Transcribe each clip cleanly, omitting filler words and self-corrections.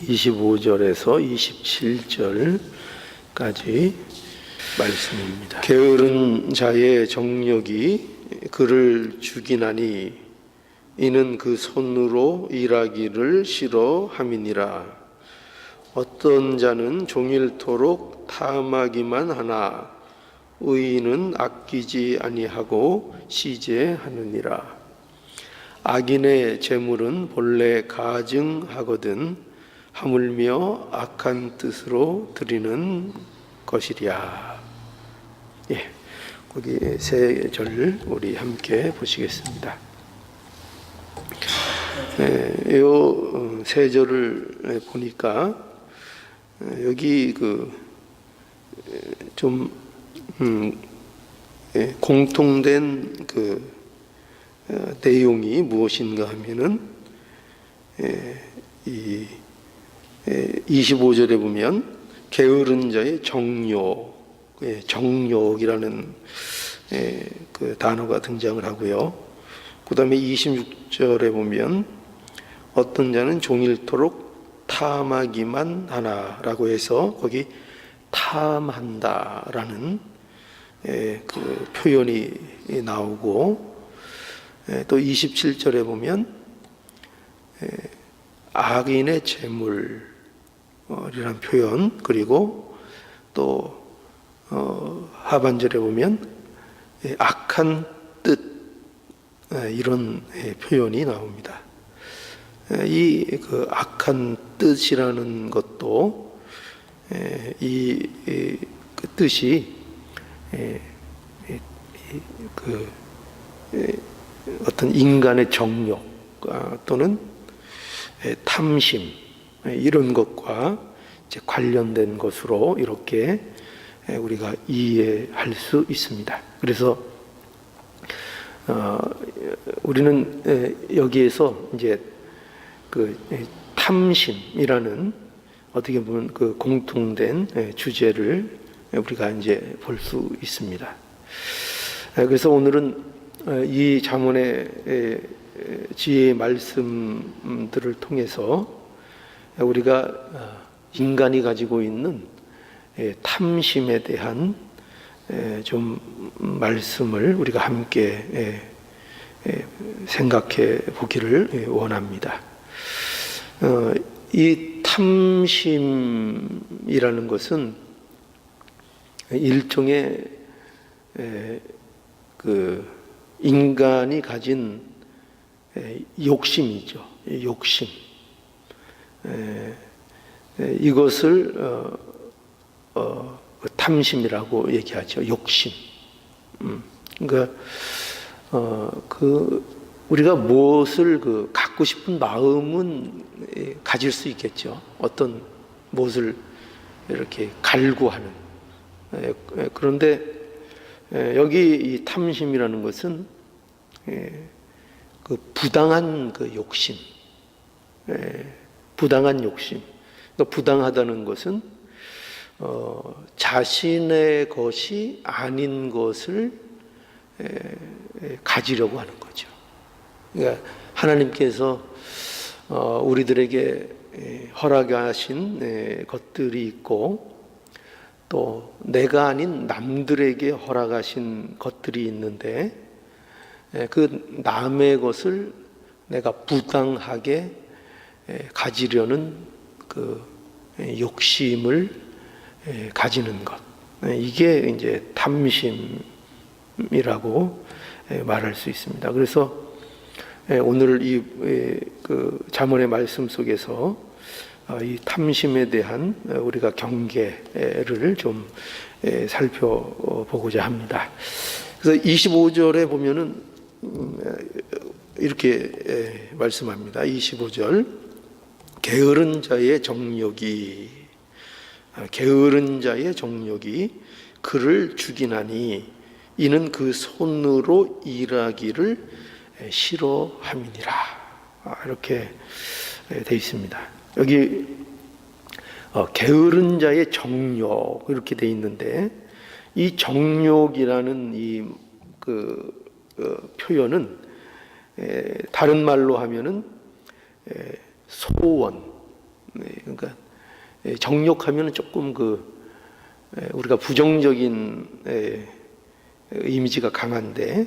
25절에서 27절까지 말씀입니다. 게으른 자의 정욕이 그를 죽이나니 이는 그 손으로 일하기를 싫어함이니라. 어떤 자는 종일토록 탐하기만 하나 의인은 아끼지 아니하고 시제하느니라. 악인의 재물은 본래 가증하거든 하물며 악한 뜻으로 드리는 것이랴. 예, 거기 세 절 우리 함께 보시겠습니다. 이 세 절을 보니까 여기 좀 공통된 내용이 무엇인가 하면은 이 25절에 보면 게으른 자의 정욕이라는 그 단어가 등장을 하고요. 그 다음에 26절에 보면 어떤 자는 종일토록 탐하기만 하나라고 해서 거기 탐한다라는 그 표현이 나오고, 또 27절에 보면 악인의 재물이라는 표현, 그리고 또 하반절에 보면 악한 뜻, 이런 표현이 나옵니다. 이 악한 뜻이라는 것도 그 뜻이 어떤 인간의 정욕 또는 탐심, 이런 것과 이제 관련된 것으로 이렇게 우리가 이해할 수 있습니다. 그래서 우리는 여기에서 이제 그 탐심이라는 어떻게 보면 그 공통된 주제를 우리가 이제 볼 수 있습니다. 그래서 오늘은 이 잠언의 지혜의 말씀들을 통해서 우리가 인간이 가지고 있는 탐심에 대한 좀 말씀을 우리가 함께 생각해 보기를 원합니다. 이 탐심이라는 것은 일종의 그 인간이 가진 욕심이죠. 욕심. 이것을 탐심이라고 얘기하죠. 욕심. 그러니까 우리가 무엇을 갖고 싶은 마음은 가질 수 있겠죠. 어떤 무엇을 이렇게 갈구하는. 그런데 여기 이 탐심이라는 것은 그 부당한 그 욕심, 부당한 욕심. 그러니까 부당하다는 것은 자신의 것이 아닌 것을 가지려고 하는 거죠. 그러니까 하나님께서 우리들에게 허락하신 것들이 있고, 또 내가 아닌 남들에게 허락하신 것들이 있는데, 그 남의 것을 내가 부당하게 가지려는 그 욕심을 가지는 것, 이게 이제 탐심이라고 말할 수 있습니다. 그래서 오늘 그 잠언의 말씀 속에서 이 탐심에 대한 우리가 경계를 좀 살펴보고자 합니다. 그래서 25절에 보면은 이렇게 말씀합니다. 25절, 게으른 자의 정욕이 그를 죽이나니 이는 그 손으로 일하기를 싫어함이니라. 이렇게 되어 있습니다. 여기 게으른 자의 정욕 이렇게 되어 있는데, 이 정욕이라는 이 표현은 다른 말로 하면은 소원, 네, 그러니까 정욕하면 조금 우리가 부정적인 이미지가 강한데,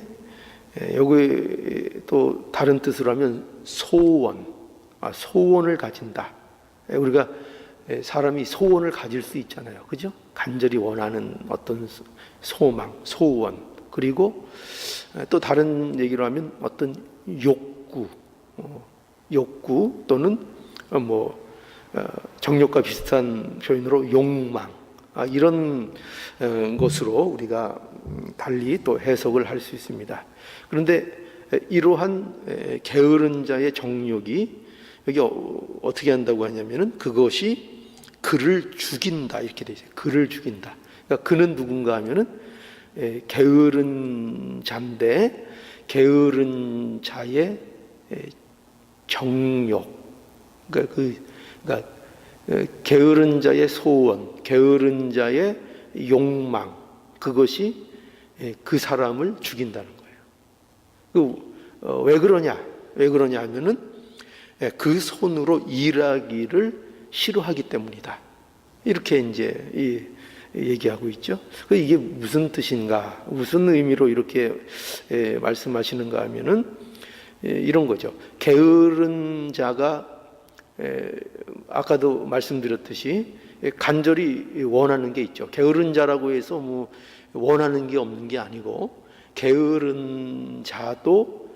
여기 또 다른 뜻으로 하면 소원, 소원을 가진다. 우리가 사람이 소원을 가질 수 있잖아요, 그죠? 간절히 원하는 어떤 소망, 소원, 그리고 또 다른 얘기로 하면 어떤 욕구, 욕구 또는 정욕과 비슷한 표현으로 욕망, 이런 것으로 우리가 달리 또 해석을 할 수 있습니다. 그런데 이러한 게으른 자의 정욕이 여기 어떻게 한다고 하냐면은 그것이 그를 죽인다, 이렇게 되어 있어요. 그를 죽인다. 그러니까 그는 누군가 하면은 게으른 자인데, 게으른 자의 정욕, 그러니까 게으른 자의 소원, 게으른 자의 욕망, 그것이 그 사람을 죽인다는 거예요. 왜 그러냐? 왜 그러냐 하면은 그 손으로 일하기를 싫어하기 때문이다. 이렇게 이제 얘기하고 있죠. 이게 무슨 뜻인가? 무슨 의미로 이렇게 말씀하시는가 하면은 이런 거죠. 게으른 자가 아까도 말씀드렸듯이 간절히 원하는 게 있죠. 게으른 자라고 해서 원하는 게 없는 게 아니고, 게으른 자도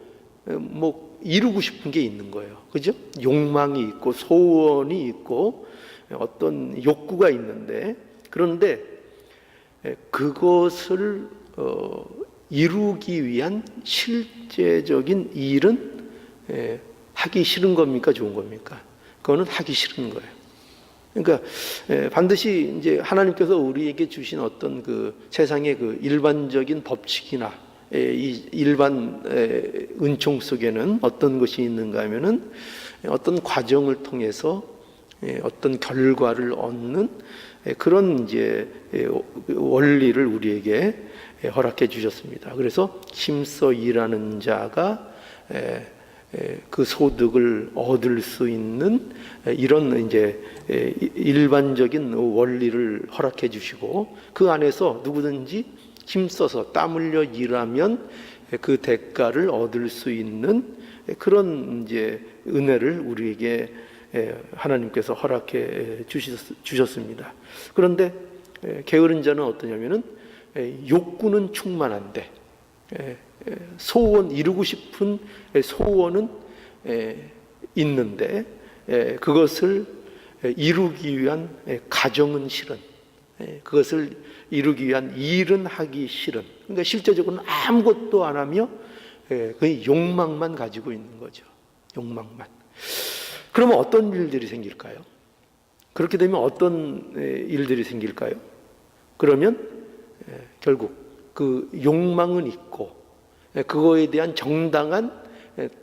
이루고 싶은 게 있는 거예요, 그죠? 욕망이 있고 소원이 있고 어떤 욕구가 있는데, 그런데 그것을 이루기 위한 실제적인 일은 하기 싫은 겁니까, 좋은 겁니까? 그거는 하기 싫은 거예요. 그러니까 반드시 이제 하나님께서 우리에게 주신 어떤 세상의 일반적인 법칙이나 이 일반 은총 속에는 어떤 것이 있는가 하면은 어떤 과정을 통해서 어떤 결과를 얻는 그런 이제 원리를 우리에게 허락해 주셨습니다. 그래서 힘써 일하는 자가 그 소득을 얻을 수 있는 이런 이제 일반적인 원리를 허락해 주시고, 그 안에서 누구든지 힘써서 땀 흘려 일하면 그 대가를 얻을 수 있는 그런 이제 은혜를 우리에게 하나님께서 허락해 주셨습니다. 그런데 게으른 자는 어떠냐면은 욕구는 충만한데 소원, 이루고 싶은 소원은 있는데 그것을 이루기 위한 가정은 싫은, 그것을 이루기 위한 일은 하기 싫은, 그러니까 실제적으로는 아무것도 안 하며 그 욕망만 가지고 있는 거죠. 욕망만. 그러면 어떤 일들이 생길까요? 그렇게 되면 어떤 일들이 생길까요? 그러면 결국 그 욕망은 있고 그거에 대한 정당한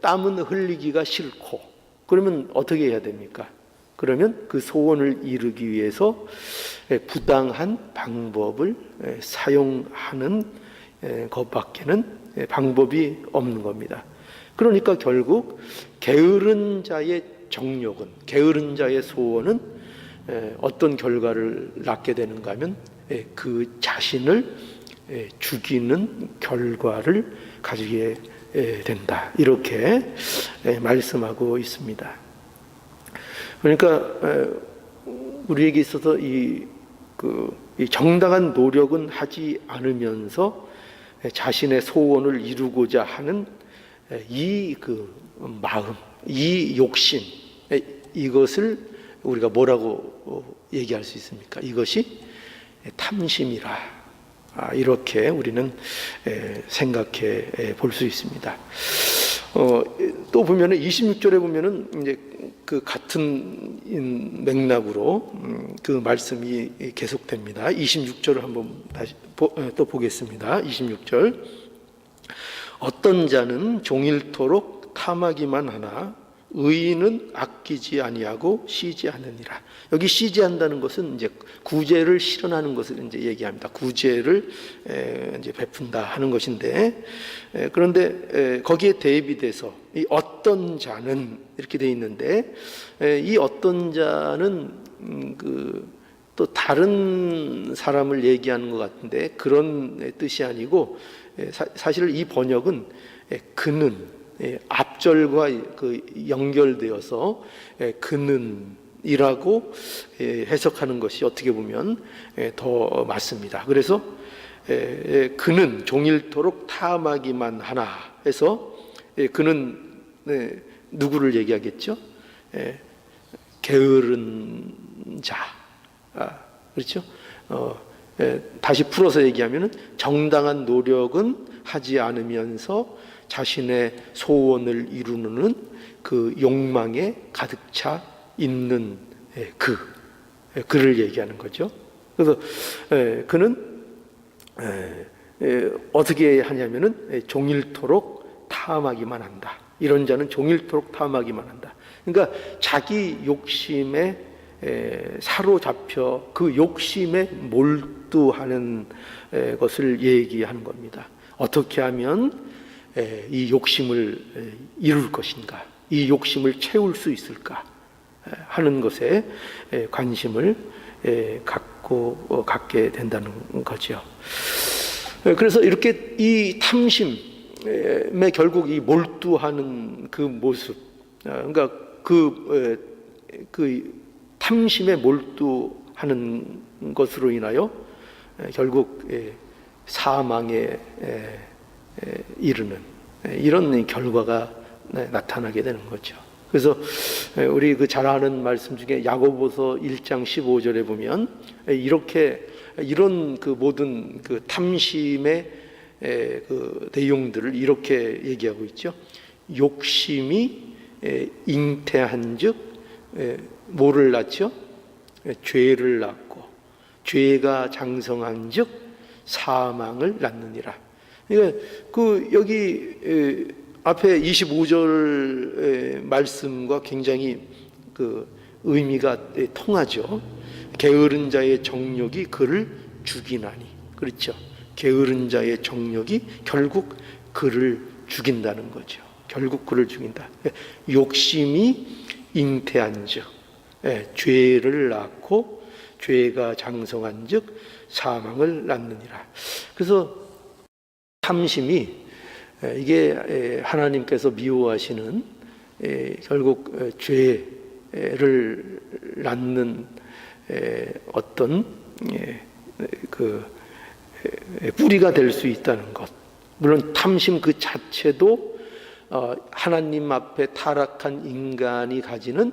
땀은 흘리기가 싫고, 그러면 어떻게 해야 됩니까? 그러면 그 소원을 이루기 위해서 부당한 방법을 사용하는 것밖에는 방법이 없는 겁니다. 그러니까 결국 게으른 자의 정욕은, 게으른 자의 소원은 어떤 결과를 낳게 되는가 하면 그 자신을 죽이는 결과를 가지게 된다, 이렇게 말씀하고 있습니다. 그러니까 우리에게 있어서 이 정당한 노력은 하지 않으면서 자신의 소원을 이루고자 하는 이 마음, 이 욕심, 이것을 우리가 뭐라고 얘기할 수 있습니까? 이것이 탐심이라, 이렇게 우리는 생각해 볼 수 있습니다. 또 보면은 26절에 보면은 이제 그 같은 맥락으로 그 말씀이 계속됩니다. 26절을 한번 다시 또 보겠습니다. 26절. 어떤 자는 종일토록 탐하기만 하나 의인은 아끼지 아니하고 쉬지 않으니라. 여기 쉬지 않는다는 것은 이제 구제를 실현하는 것을 이제 얘기합니다. 구제를 이제 베푼다 하는 것인데, 그런데 거기에 대비돼서 이 어떤 자는 이렇게 돼 있는데, 이 어떤 자는 또 다른 사람을 얘기하는 것 같은데 그런 뜻이 아니고, 사실 이 번역은 그는 앞절과 연결되어서 그는이라고 해석하는 것이 어떻게 보면 더 맞습니다. 그래서 그는 종일토록 탐하기만 하나 해서 그는 누구를 얘기하겠죠? 게으른 자, 그렇죠? 다시 풀어서 얘기하면 정당한 노력은 하지 않으면서 자신의 소원을 이루는 그 욕망에 가득 차 있는 그를 얘기하는 거죠. 그래서 그는 어떻게 하냐면은 종일토록 탐하기만 한다. 이런 자는 종일토록 탐하기만 한다. 그러니까 자기 욕심에 사로잡혀 그 욕심에 몰두하는 것을 얘기하는 겁니다. 어떻게 하면 이 욕심을 이룰 것인가, 이 욕심을 채울 수 있을까 하는 것에 관심을 갖게 된다는 거죠. 그래서 이렇게 이 탐심에 결국 이 몰두하는 그 모습, 그러니까 그 탐심에 몰두하는 것으로 인하여 결국 사망에 이르는 이런 결과가 나타나게 되는 거죠. 그래서 우리 잘 아는 말씀 중에 야고보서 1장 15절에 보면 이런 모든 탐심의 내용들을 이렇게 얘기하고 있죠. 욕심이 잉태한즉 뭐를 낳죠? 죄를 낳고 죄가 장성한즉 사망을 낳느니라. 그러니까 여기 앞에 25절 말씀과 굉장히 의미가 통하죠. 게으른 자의 정욕이 그를 죽이나니, 그렇죠? 게으른 자의 정욕이 결국 그를 죽인다는 거죠. 결국 그를 죽인다. 욕심이 잉태한즉 죄를 낳고 죄가 장성한즉 사망을 낳느니라. 그래서 탐심이 이게 하나님께서 미워하시는 결국 죄를 낳는 어떤 뿌리가 될 수 있다는 것. 물론 탐심 그 자체도 하나님 앞에 타락한 인간이 가지는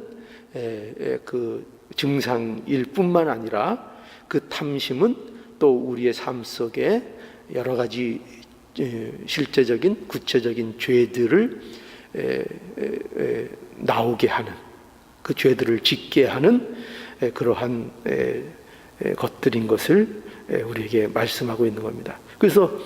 그 증상일 뿐만 아니라 그 탐심은 또 우리의 삶 속에 여러 가지 실제적인 구체적인 죄들을 나오게 하는, 그 죄들을 짓게 하는 그러한 것들인 것을 우리에게 말씀하고 있는 겁니다. 그래서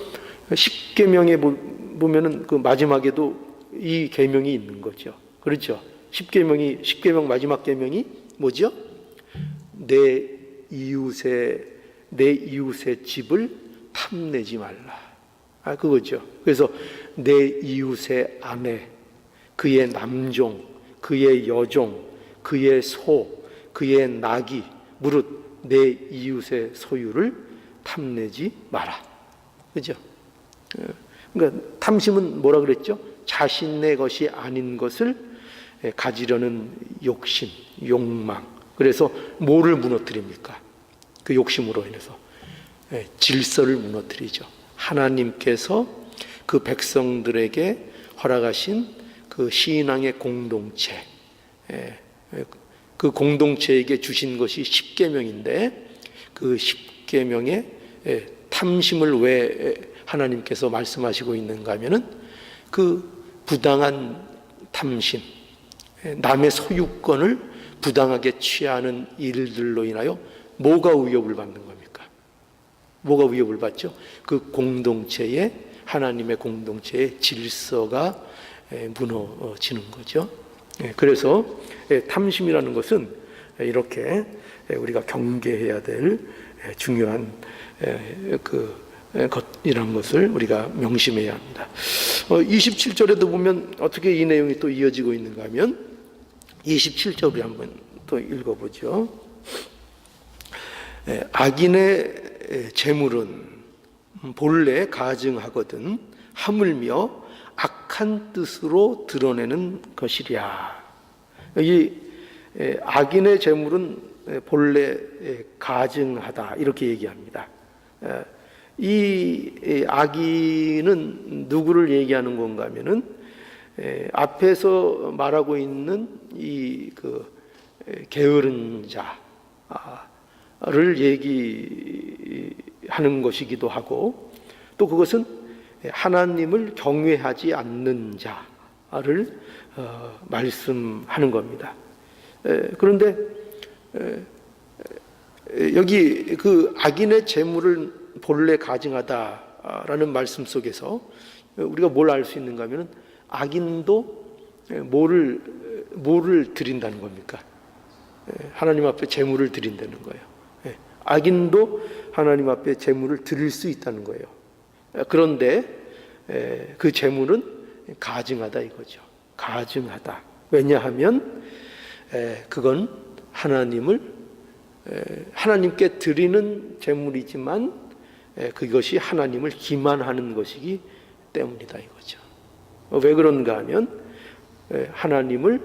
십계명에 보면은 그 마지막에도 이 계명이 있는 거죠. 그렇죠? 십계명 마지막 계명이 뭐죠? 내 이웃의 집을 탐내지 말라. 그거죠. 그래서 내 이웃의 아내, 그의 남종, 그의 여종, 그의 소, 그의 낙이 무릇 내 이웃의 소유를 탐내지 마라. 그죠? 그러니까 탐심은 뭐라 그랬죠? 자신의 것이 아닌 것을 가지려는 욕심, 욕망. 그래서 뭐를 무너뜨립니까? 그 욕심으로 인해서 질서를 무너뜨리죠. 하나님께서 그 백성들에게 허락하신 그 신앙의 공동체, 그 공동체에게 주신 것이 십계명인데, 그 십계명의 탐심을 왜 하나님께서 말씀하시고 있는가 하면은 그 부당한 탐심, 남의 소유권을 부당하게 취하는 일들로 인하여 뭐가 위협을 받는 겁니까? 뭐가 위협을 받죠? 그 하나님의 공동체의 질서가 무너지는 거죠. 그래서 탐심이라는 것은 이렇게 우리가 경계해야 될 중요한 것이라는 것을 우리가 명심해야 합니다. 27절에도 보면 어떻게 이 내용이 또 이어지고 있는가 하면 27절을 한번 또 읽어보죠. 악인의 재물은 본래 가증하거든 하물며 악한 뜻으로 드러내는 것이랴. 이 악인의 재물은 본래 가증하다 이렇게 얘기합니다. 이 악인은 누구를 얘기하는 건가 하면은 앞에서 말하고 있는 이 게으른 자를 얘기하는 것이기도 하고, 또 그것은 하나님을 경외하지 않는 자를 말씀하는 겁니다. 그런데 여기 그 악인의 재물을 본래 가증하다라는 말씀 속에서 우리가 뭘 알 수 있는가 하면 악인도 뭐를 드린다는 겁니까? 하나님 앞에 재물을 드린다는 거예요. 악인도 하나님 앞에 재물을 드릴 수 있다는 거예요. 그런데 그 재물은 가증하다 이거죠. 가증하다. 왜냐하면 그건 하나님께 드리는 재물이지만 그것이 하나님을 기만하는 것이기 때문이다 이거죠. 왜 그런가 하면 하나님을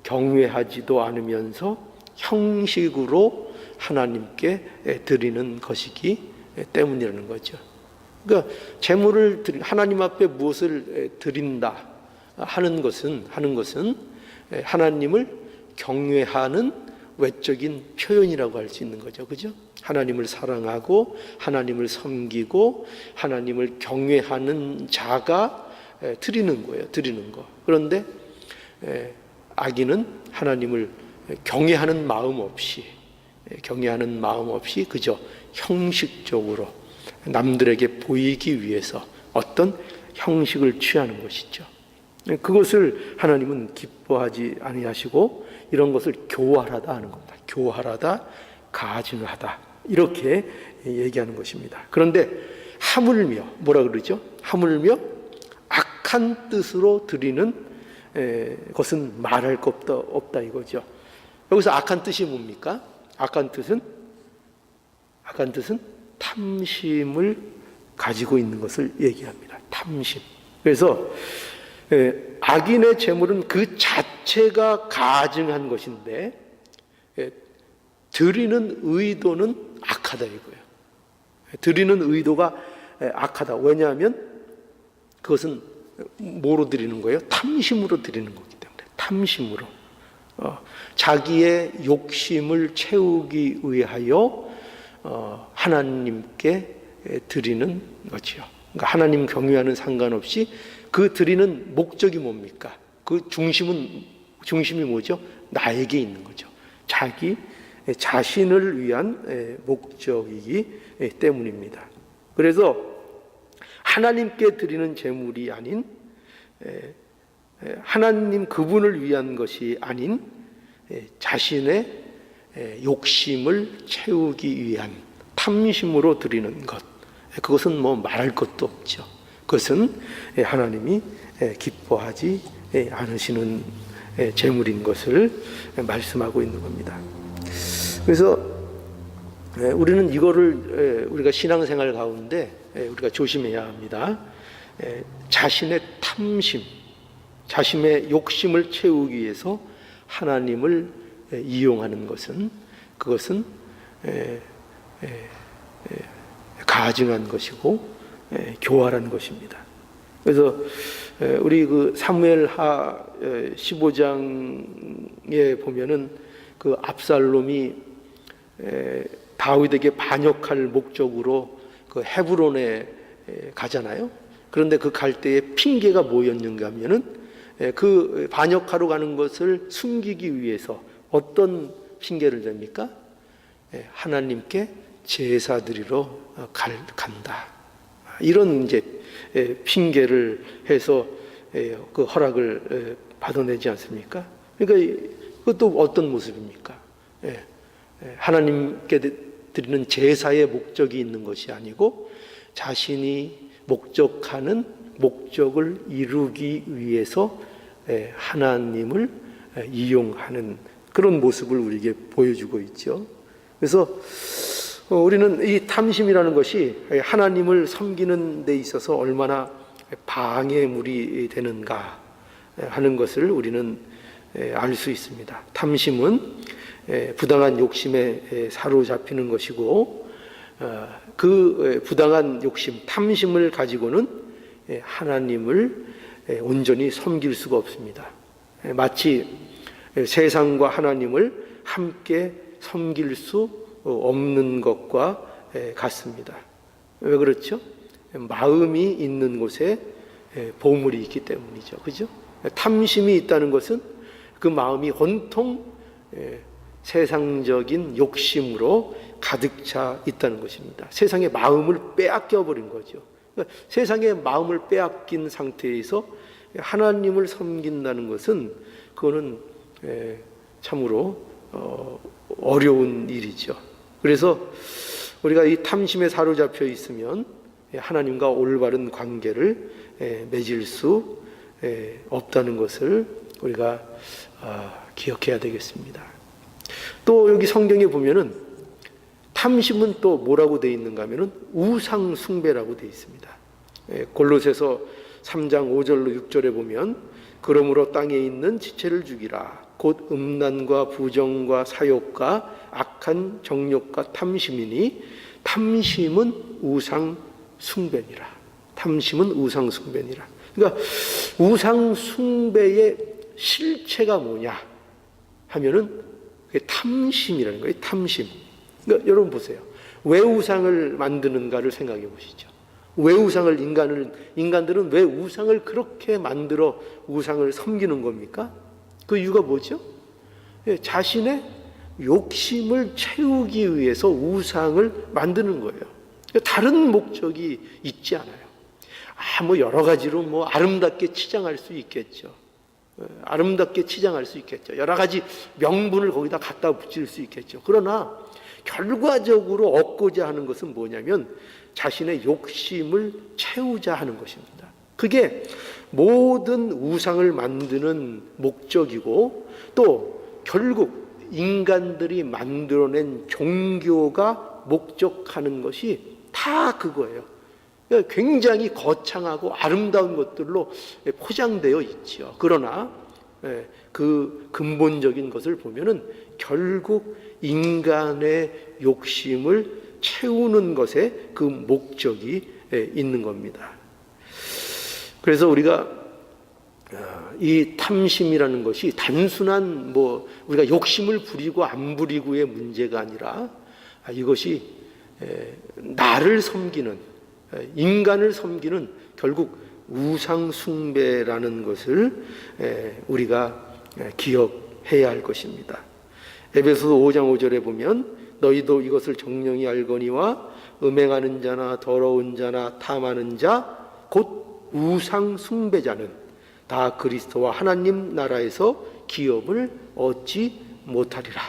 경외하지도 않으면서 형식으로 하나님께 드리는 것이기 때문이라는 거죠. 그러니까 재물을 하나님 앞에 무엇을 드린다 하는 것은 하나님을 경외하는 외적인 표현이라고 할 수 있는 거죠. 그죠? 하나님을 사랑하고 하나님을 섬기고 하나님을 경외하는 자가 드리는 거예요. 드리는 거. 그런데 악인은 하나님을 경외하는 마음 없이 그저 형식적으로 남들에게 보이기 위해서 어떤 형식을 취하는 것이죠. 그것을 하나님은 기뻐하지 아니하시고 이런 것을 교활하다 하는 겁니다. 교활하다, 가증하다 이렇게 얘기하는 것입니다. 그런데 하물며 뭐라 그러죠? 하물며 악한 뜻으로 드리는 것은 말할 것 없다 이거죠. 여기서 악한 뜻이 뭡니까? 악한 뜻은 탐심을 가지고 있는 것을 얘기합니다. 탐심. 그래서 악인의 재물은 그 자체가 가증한 것인데 드리는 의도는 악하다 이거예요. 드리는 의도가 악하다. 왜냐하면 그것은 뭐로 드리는 거예요? 탐심으로 드리는 거기 때문에. 탐심으로. 자기의 욕심을 채우기 위하여 하나님께 드리는 거지요. 그러니까 하나님 경외하는 상관없이 그 드리는 목적이 뭡니까? 그 중심이 뭐죠? 나에게 있는 거죠. 자기 자신을 위한 목적이기 때문입니다. 그래서 하나님께 드리는 제물이 아닌 하나님 그분을 위한 것이 아닌 자신의 욕심을 채우기 위한 탐심으로 드리는 것, 그것은 뭐 말할 것도 없죠. 그것은 하나님이 기뻐하지 않으시는 제물인 것을 말씀하고 있는 겁니다. 그래서 우리는 이거를 우리가 신앙생활 가운데 우리가 조심해야 합니다. 자신의 탐심, 자신의 욕심을 채우기 위해서 하나님을 이용하는 것은 그것은 가증한 것이고 교활한 것입니다. 그래서 우리 그 사무엘하 15장에 보면은 그 압살롬이 다윗에게 반역할 목적으로 그 헤브론에 가잖아요. 그런데 그 갈 때에 핑계가 뭐였는가 하면은 그 반역하러 가는 것을 숨기기 위해서 어떤 핑계를 댑니까? 하나님께 제사 드리러 간다. 이런 이제 핑계를 해서 그 허락을 받아내지 않습니까? 그러니까 그것도 어떤 모습입니까? 하나님께 드리는 제사의 목적이 있는 것이 아니고 자신이 목적하는 목적을 이루기 위해서 하나님을 이용하는 그런 모습을 우리에게 보여주고 있죠. 그래서 우리는 이 탐심이라는 것이 하나님을 섬기는 데 있어서 얼마나 방해물이 되는가 하는 것을 우리는 알 수 있습니다. 탐심은 부당한 욕심에 사로잡히는 것이고, 그 부당한 욕심, 탐심을 가지고는 하나님을 온전히 섬길 수가 없습니다. 마치 세상과 하나님을 함께 섬길 수 없는 것과 같습니다. 왜 그렇죠? 마음이 있는 곳에 보물이 있기 때문이죠. 그죠? 탐심이 있다는 것은 그 마음이 온통 세상적인 욕심으로 가득 차 있다는 것입니다. 세상의 마음을 빼앗겨 버린 거죠. 그러니까 세상의 마음을 빼앗긴 상태에서 하나님을 섬긴다는 것은 그거는 참으로 어려운 일이죠. 그래서 우리가 이 탐심에 사로잡혀 있으면 하나님과 올바른 관계를 맺을 수 없다는 것을 우리가 기억해야 되겠습니다. 또 여기 성경에 보면은 탐심은 또 뭐라고 되어 있는가 하면은 우상 숭배라고 되어 있습니다. 골로새서 3장 5절로 6절에 보면 그러므로 땅에 있는 지체를 죽이라 곧 음란과 부정과 사욕과 악한 정욕과 탐심이니 탐심은 우상 숭배니라. 탐심은 우상 숭배니라. 그러니까 우상 숭배의 실체가 뭐냐 하면은 그게 탐심이라는 거예요. 탐심. 그러니까 여러분 보세요. 왜 우상을 만드는가를 생각해 보시죠. 왜 우상을 인간들은 왜 우상을 그렇게 만들어 우상을 섬기는 겁니까? 그 이유가 뭐죠? 자신의 욕심을 채우기 위해서 우상을 만드는 거예요. 다른 목적이 있지 않아요. 뭐 여러 가지로 뭐 아름답게 치장할 수 있겠죠. 아름답게 치장할 수 있겠죠. 여러 가지 명분을 거기다 갖다 붙일 수 있겠죠. 그러나 결과적으로 얻고자 하는 것은 뭐냐면 자신의 욕심을 채우자 하는 것입니다. 그게 모든 우상을 만드는 목적이고 또 결국 인간들이 만들어낸 종교가 목적하는 것이 다 그거예요. 굉장히 거창하고 아름다운 것들로 포장되어 있죠. 그러나 그 근본적인 것을 보면은 결국 인간의 욕심을 채우는 것에 그 목적이 있는 겁니다. 그래서 우리가 이 탐심이라는 것이 단순한 우리가 욕심을 부리고 안 부리고의 문제가 아니라 이것이 나를 섬기는 인간을 섬기는 결국 우상 숭배라는 것을 우리가 기억해야 할 것입니다. 에베소서 5장 5절에 보면 너희도 이것을 정령히 알거니와 음행하는 자나 더러운 자나 탐하는 자 곧 우상 숭배자는 다 그리스도와 하나님 나라에서 기업을 얻지 못하리라.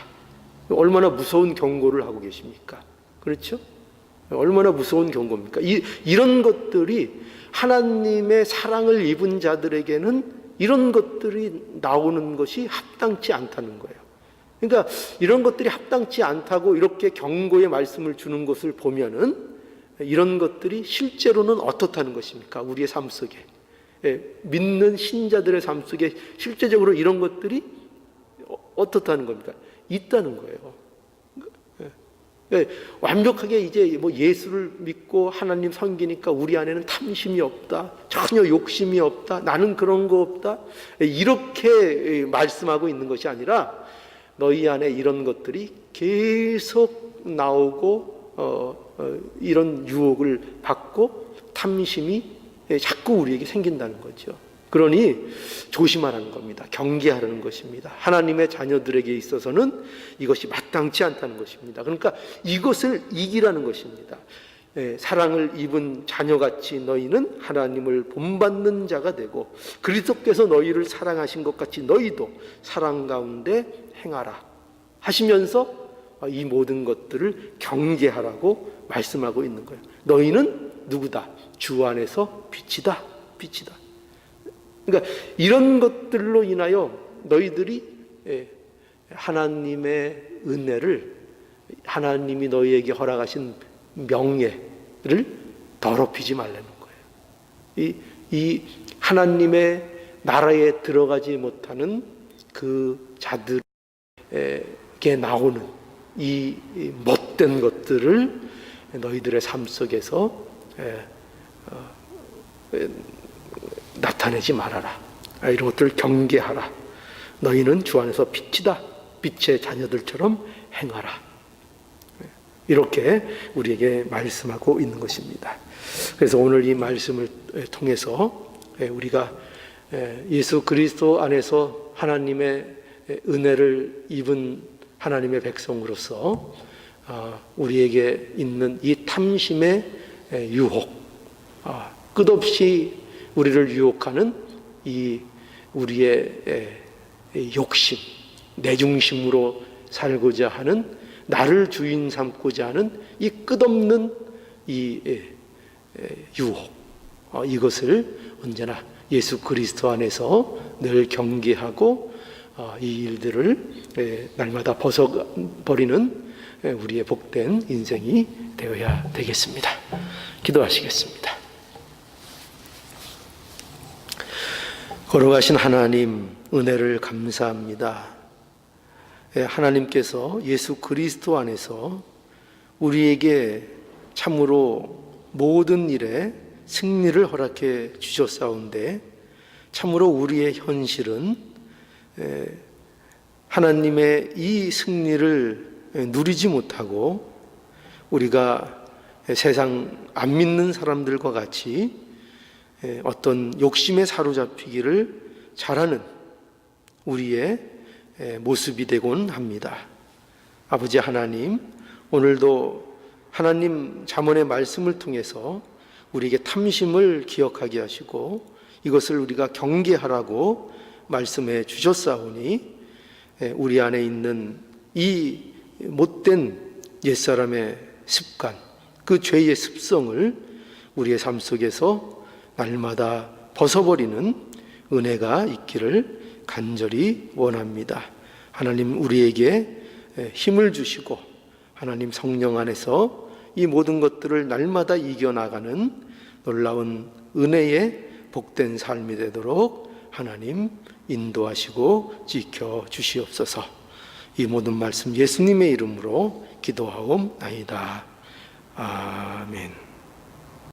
얼마나 무서운 경고를 하고 계십니까? 그렇죠? 얼마나 무서운 경고입니까? 이런 것들이 하나님의 사랑을 입은 자들에게는 이런 것들이 나오는 것이 합당치 않다는 거예요. 그러니까 이런 것들이 합당치 않다고 이렇게 경고의 말씀을 주는 것을 보면은 이런 것들이 실제로는 어떻다는 것입니까? 우리의 삶 속에 믿는 신자들의 삶 속에 실제적으로 이런 것들이 어떻다는 겁니까? 있다는 거예요. 완벽하게 이제 예수를 믿고 하나님 섬기니까 우리 안에는 탐심이 없다, 전혀 욕심이 없다, 나는 그런 거 없다, 이렇게 말씀하고 있는 것이 아니라 너희 안에 이런 것들이 계속 나오고 이런 유혹을 받고 탐심이 자꾸 우리에게 생긴다는 거죠. 그러니 조심하라는 겁니다. 경계하라는 것입니다. 하나님의 자녀들에게 있어서는 이것이 마땅치 않다는 것입니다. 그러니까 이것을 이기라는 것입니다. 사랑을 입은 자녀같이 너희는 하나님을 본받는 자가 되고 그리스도께서 너희를 사랑하신 것 같이 너희도 사랑 가운데 행하라 하시면서 이 모든 것들을 경계하라고 말씀하고 있는 거예요. 너희는 누구다? 주 안에서 빛이다. 빛이다. 그러니까 이런 것들로 인하여 너희들이 하나님의 은혜를, 하나님이 너희에게 허락하신 명예를 더럽히지 말라는 거예요. 이 하나님의 나라에 들어가지 못하는 그 자들에게 나오는 이 못된 것들을 너희들의 삶 속에서 나타내지 말아라. 이런 것들을 경계하라. 너희는 주 안에서 빛이다. 빛의 자녀들처럼 행하라. 이렇게 우리에게 말씀하고 있는 것입니다. 그래서 오늘 이 말씀을 통해서 우리가 예수 그리스도 안에서 하나님의 은혜를 입은 하나님의 백성으로서 우리에게 있는 이 탐심의 유혹, 끝없이 우리를 유혹하는 이 우리의 욕심, 내 중심으로 살고자 하는, 나를 주인 삼고자 하는 이 끝없는 이 유혹, 이것을 언제나 예수 그리스도 안에서 늘 경계하고 이 일들을 날마다 벗어버리는 우리의 복된 인생이 되어야 되겠습니다. 기도하시겠습니다. 걸어가신 하나님, 은혜를 감사합니다. 하나님께서 예수 그리스도 안에서 우리에게 참으로 모든 일에 승리를 허락해 주셨사온데, 참으로 우리의 현실은 하나님의 이 승리를 누리지 못하고 우리가 세상 안 믿는 사람들과 같이 어떤 욕심에 사로잡히기를 잘하는 우리의 모습이 되곤 합니다. 아버지 하나님, 오늘도 하나님 잠언의 말씀을 통해서 우리에게 탐심을 기억하게 하시고 이것을 우리가 경계하라고 말씀해 주셨사오니 우리 안에 있는 이 못된 옛사람의 습관, 그 죄의 습성을 우리의 삶 속에서 날마다 벗어버리는 은혜가 있기를 간절히 원합니다. 하나님 우리에게 힘을 주시고 하나님 성령 안에서 이 모든 것들을 날마다 이겨나가는 놀라운 은혜의 복된 삶이 되도록 하나님 인도하시고 지켜주시옵소서. 이 모든 말씀 예수님의 이름으로 기도하옵나이다. 아멘.